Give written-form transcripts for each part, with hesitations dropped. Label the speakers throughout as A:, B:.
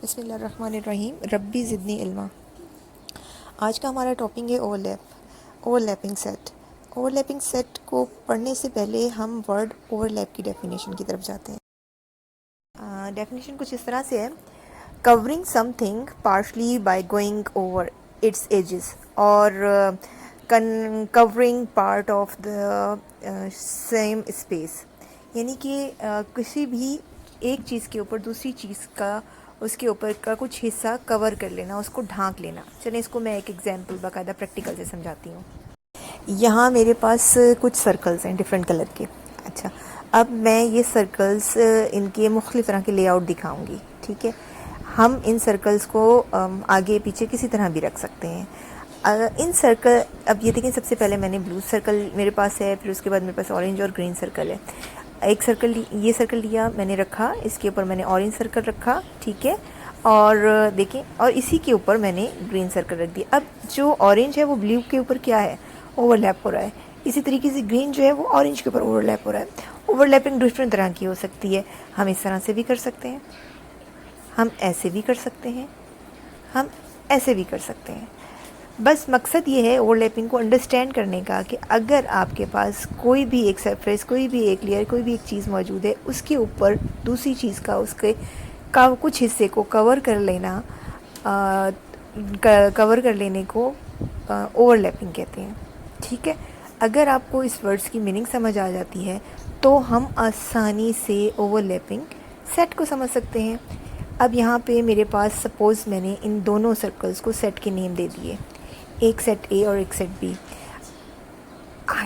A: बिस्मिल्लाहिर्रहमानिर्रहीम। रब्बी ज़िदनी इल्मा। आज का हमारा टॉपिक है ओवरलैपिंग सेट। ओवरलैपिंग सेट को पढ़ने से पहले हम वर्ड ओवरलैप की डेफिनेशन की तरफ जाते हैं। डेफिनेशन कुछ इस तरह से है: covering something partially by going over its edges, और covering part of the same space. यानी कि किसी भी एक चीज़ के ऊपर दूसरी चीज़ का, उसके ऊपर का कुछ हिस्सा कवर कर लेना, उसको ढांक लेना। चलें इसको मैं एक एग्जांपल बाकायदा प्रैक्टिकल से समझाती हूँ। यहाँ मेरे पास कुछ सर्कल्स हैं डिफरेंट कलर के। अच्छा, अब मैं ये सर्कल्स इनके मुख्तलिफ़ तरह के लेआउट दिखाऊंगी। ठीक है, हम इन सर्कल्स को आगे पीछे किसी तरह भी रख सकते हैं। इन सर्कल, अब ये देखें, सबसे पहले मैंने ब्लू सर्कल मेरे पास है, फिर उसके बाद मेरे पास ऑरेंज और ग्रीन सर्कल है। एक सर्कल, ये सर्कल लिया मैंने, रखा, इसके ऊपर मैंने ऑरेंज सर्कल रखा। ठीक है, और देखें, और इसी के ऊपर मैंने ग्रीन सर्कल रख दिया। अब जो ऑरेंज है वो ब्लू के ऊपर क्या है, ओवरलैप हो रहा है। इसी तरीके से ग्रीन जो है वो ऑरेंज के ऊपर ओवरलैप हो रहा है। ओवरलैपिंग डिफरेंट तरह की हो सकती है। हम इस तरह से भी कर सकते हैं, हम ऐसे भी कर सकते हैं, हम ऐसे भी कर सकते हैं। बस मकसद ये है ओवरलैपिंग को अंडरस्टैंड करने का कि अगर आपके पास कोई भी एक सरफेस, कोई भी एक लेयर, कोई भी एक चीज़ मौजूद है, उसके ऊपर दूसरी चीज़ का, उसके का कुछ हिस्से को कवर कर लेना, कवर कर लेने को ओवरलैपिंग कहते हैं। ठीक है, अगर आपको इस वर्ड्स की मीनिंग समझ आ जाती है तो हम आसानी से ओवरलैपिंग सेट को समझ सकते हैं। अब यहाँ पे मेरे पास सपोज़ मैंने इन दोनों सर्कल्स को सेट के नेम दे दिए, एक सेट ए और एक सेट बी।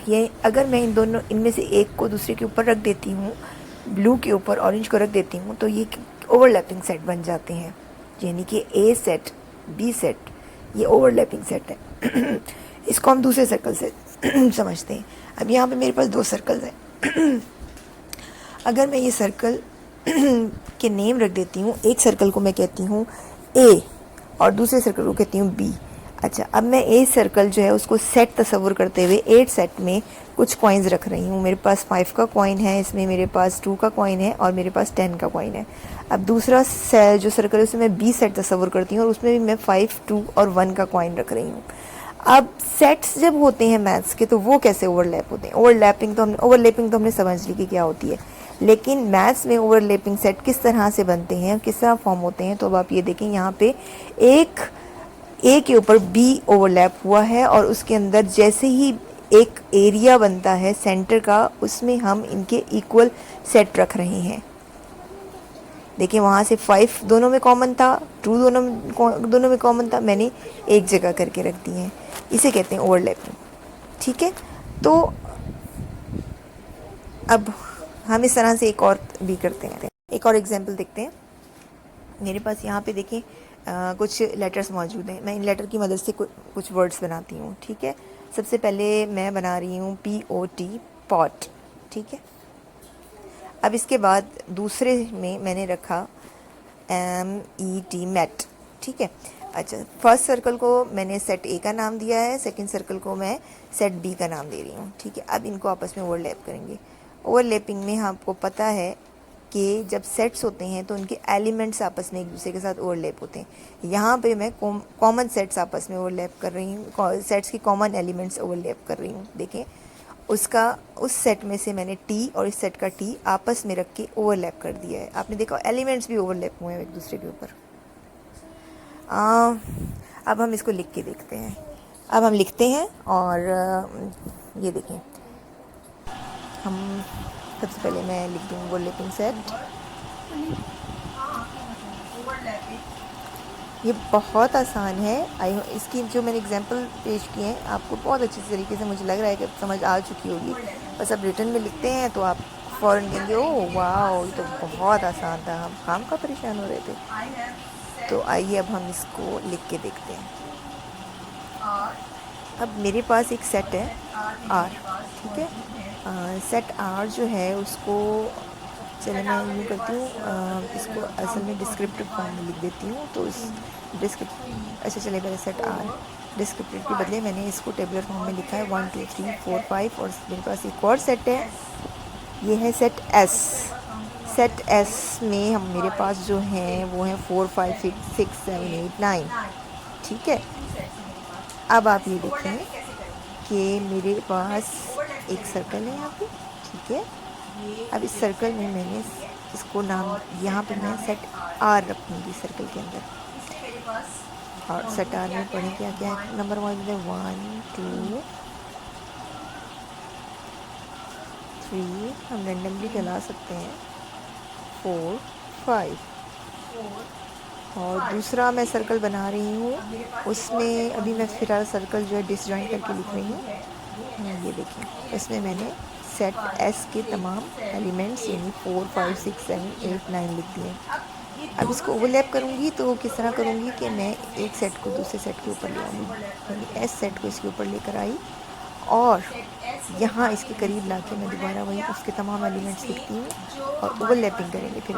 A: ये अगर मैं इन दोनों, इनमें से एक को दूसरे के ऊपर रख देती हूँ, ब्लू के ऊपर ऑरेंज को रख देती हूँ, तो ये ओवरलैपिंग सेट बन जाते हैं। यानी कि ए सेट, बी सेट, ये ओवरलैपिंग सेट है। इसको हम दूसरे सर्कल से समझते हैं। अब यहाँ पे मेरे पास दो सर्कल्स हैं। अगर मैं ये सर्कल के नेम रख देती हूँ, एक सर्कल को मैं कहती हूँ ए और दूसरे सर्कल को कहती हूँ बी। अच्छा, अब मैं ए सर्कल जो है उसको सेट तस्वुर करते हुए 8 सेट में कुछ कॉइन्स रख रही हूँ। मेरे पास 5 का कॉइन है, इसमें मेरे पास 2 का कॉइन है और मेरे पास 10 का कॉइन है। अब दूसरा जो सर्कल है उसमें मैं बी सेट तस्वुर करती हूँ और उसमें भी मैं 5, 2 और 1 का कॉइन रख रही हूँ। अब सेट्स जब होते हैं मैथ्स के तो वो कैसे ओवरलैप होते हैं? ओवरलैपिंग तो हमने समझ ली कि क्या होती है, लेकिन मैथ्स में ओवरलैपिंग सेट किस तरह से बनते हैं, किस तरह फॉर्म होते हैं। तो अब आप ये देखें, यहाँ पे एक ए के ऊपर बी ओवरलैप हुआ है और उसके अंदर जैसे ही एक एरिया बनता है सेंटर का, उसमें हम इनके इक्वल सेट रख रहे हैं। देखिए, वहाँ से 5 दोनों में कॉमन था, 2 दोनों में कॉमन था, मैंने एक जगह करके रख दी हैं। इसे कहते हैं ओवरलैपिंग। ठीक है, तो अब हम इस तरह से एक और भी करते हैं। एक और एग्जांपल देखते हैं। मेरे पास यहाँ पे देखें कुछ लेटर्स मौजूद हैं। मैं इन लेटर की मदद से कुछ वर्ड्स बनाती हूँ। ठीक है, सबसे पहले मैं बना रही हूँ POT, पॉट। ठीक है, अब इसके बाद दूसरे में मैंने रखा MET, मैट। ठीक है, अच्छा, फर्स्ट सर्कल को मैंने सेट ए का नाम दिया है, सेकंड सर्कल को मैं सेट बी का नाम दे रही हूँ। ठीक है, अब इनको आपस में ओवरलैप करेंगे। ओवरलैपिंग में आपको पता है कि जब सेट्स होते हैं तो उनके एलिमेंट्स आपस में एक दूसरे के साथ ओवरलैप होते हैं। यहाँ पे मैं कॉमन सेट्स आपस में ओवरलैप कर रही हूँ, सेट्स की कॉमन एलिमेंट्स ओवरलैप कर रही हूँ। देखें, उस सेट में से मैंने टी और इस सेट का टी आपस में रख के ओवरलैप कर दिया है। आपने देखा एलिमेंट्स भी ओवरलैप हुए हैं एक दूसरे के ऊपर। अब हम इसको लिख के देखते हैं। अब हम लिखते हैं और ये देखें, हम सबसे पहले मैं लिख दूँ ओवरलैपिंग सेट। ये बहुत आसान है। इसकी जो मैंने एग्जांपल पेश किए हैं आपको बहुत अच्छे तरीके से, मुझे लग रहा है कि समझ आ चुकी होगी। बस अब रिटर्न में लिखते हैं तो आप फ़ौरन कहेंगे ओह वाह, ये तो बहुत आसान था, हम काम का परेशान हो रहे थे। तो आइए अब हम इसको लिख के देखते हैं। अब मेरे पास एक सेट है R। ठीक है, सेट R जो है उसको, चलिए मैं यूँ करती हूँ, इसको असल में डिस्क्रिप्टिव फॉर्म में लिख देती हूँ। तो इस अच्छा चलिए, पहले सेट R डिस्क्रिप्टिव के बदले मैंने इसको टेबुलर फॉर्म में लिखा है 1 2 3 4 5। और मेरे पास एक और सेट है, ये है सेट S। सेट एस में हम मेरे पास जो हैं वो हैं 4 5 6 6 7 8 9। ठीक है, अब आप ये देखें कि मेरे पास एक सर्कल है यहाँ पे। ठीक है, अब इस सर्कल में मैंने इसको नाम, यहाँ पे मैं सेट आर रखूँगी सर्कल के अंदर। और सेट आर में पढ़ें क्या क्या नंबर मौजूद है, 1 2 3, हम रेंडमली चला सकते हैं, 4 5। और दूसरा मैं सर्कल बना रही हूँ, उसमें अभी मैं फिलहाल सर्कल जो है डिसजॉइंट करके लिख रही हूँ। ये देखिए, इसमें मैंने सेट एस के तमाम एलिमेंट्स यानी 4 5 6 7 8 9 लिख दिए। अब इसको ओवरलैप करूँगी तो किस तरह करूँगी कि मैं एक सेट को दूसरे सेट के ऊपर ले आऊँगी, यानी एस सेट को इसके ऊपर लेकर आई और यहाँ इसके करीब लाके मैं दोबारा वही उसके तमाम एलिमेंट्स लिखती हूँ और ओवरलैपिंग करेंगे। फिर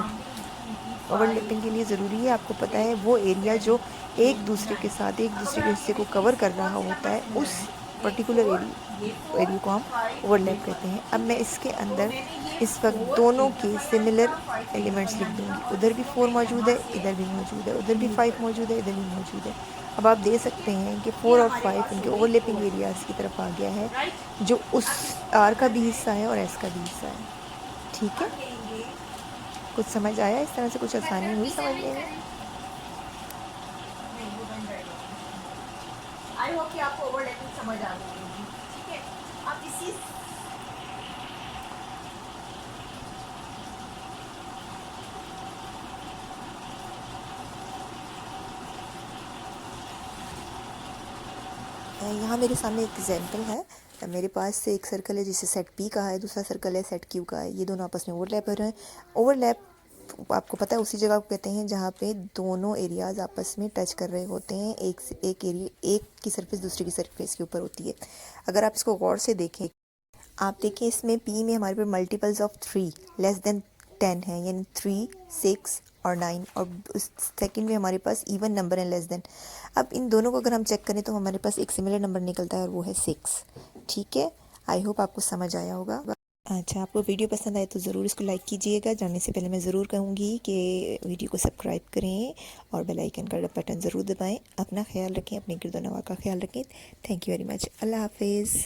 A: ओवरलैपिंग के लिए ज़रूरी है, आपको पता है, वो एरिया जो एक दूसरे के साथ एक दूसरे के हिस्से को कवर कर रहा होता है, उस पर्टिकुलर एरिया को हम ओवरलैप कहते हैं। अब मैं इसके अंदर इस वक्त दोनों के सिमिलर एलिमेंट्स लिख दूँगी। उधर भी 4 मौजूद है, इधर भी मौजूद है, उधर भी 5 मौजूद है, इधर भी मौजूद है। अब आप देख सकते हैं कि 4 और 5 उनके ओवरलैपिंग एरियाज़ की तरफ आ गया है, जो उस आर का भी हिस्सा है और एस का भी हिस्सा है। ठीक है, कुछ समझ आया? इस तरह से कुछ आसानी हुई समझने में?
B: आई होप कि आपको ओवरलैपिंग समझ आ गई होगी। ठीक है, आप इसी
A: यहाँ मेरे सामने एक एग्जाम्पल है। मेरे पास एक सर्कल है जिसे सेट पी कहा है, दूसरा सर्कल है सेट क्यू का है। ये दोनों आपस में ओवरलैप हो रहे हैं। ओवरलैप आपको पता है उसी जगह को कहते हैं जहाँ पे दोनों एरियाज़ आपस में टच कर रहे होते हैं। एक एरिया, एक की सरफेस दूसरी की सरफेस के ऊपर होती है। अगर आप इसको गौर से देखें, आप देखिए इसमें पी में हमारे पास मल्टीपल्स ऑफ 3 लेस देन 10 है, यानी 3 6 और 9, और उस सेकंड में हमारे पास इवन नंबर है लेस देन। अब इन दोनों को अगर हम चेक करें तो हमारे पास एक सिमिलर नंबर निकलता है और वो है 6। ठीक है, आई होप आपको समझ आया होगा। अच्छा, आपको वीडियो पसंद आए तो ज़रूर इसको लाइक कीजिएगा। जाने से पहले मैं ज़रूर कहूँगी कि वीडियो को सब्सक्राइब करें और बेल आइकन का बटन ज़रूर दबाएं। अपना ख्याल रखें, अपने गिरदो नवा का ख्याल रखें। Thank you very much. Allah हाफिज़।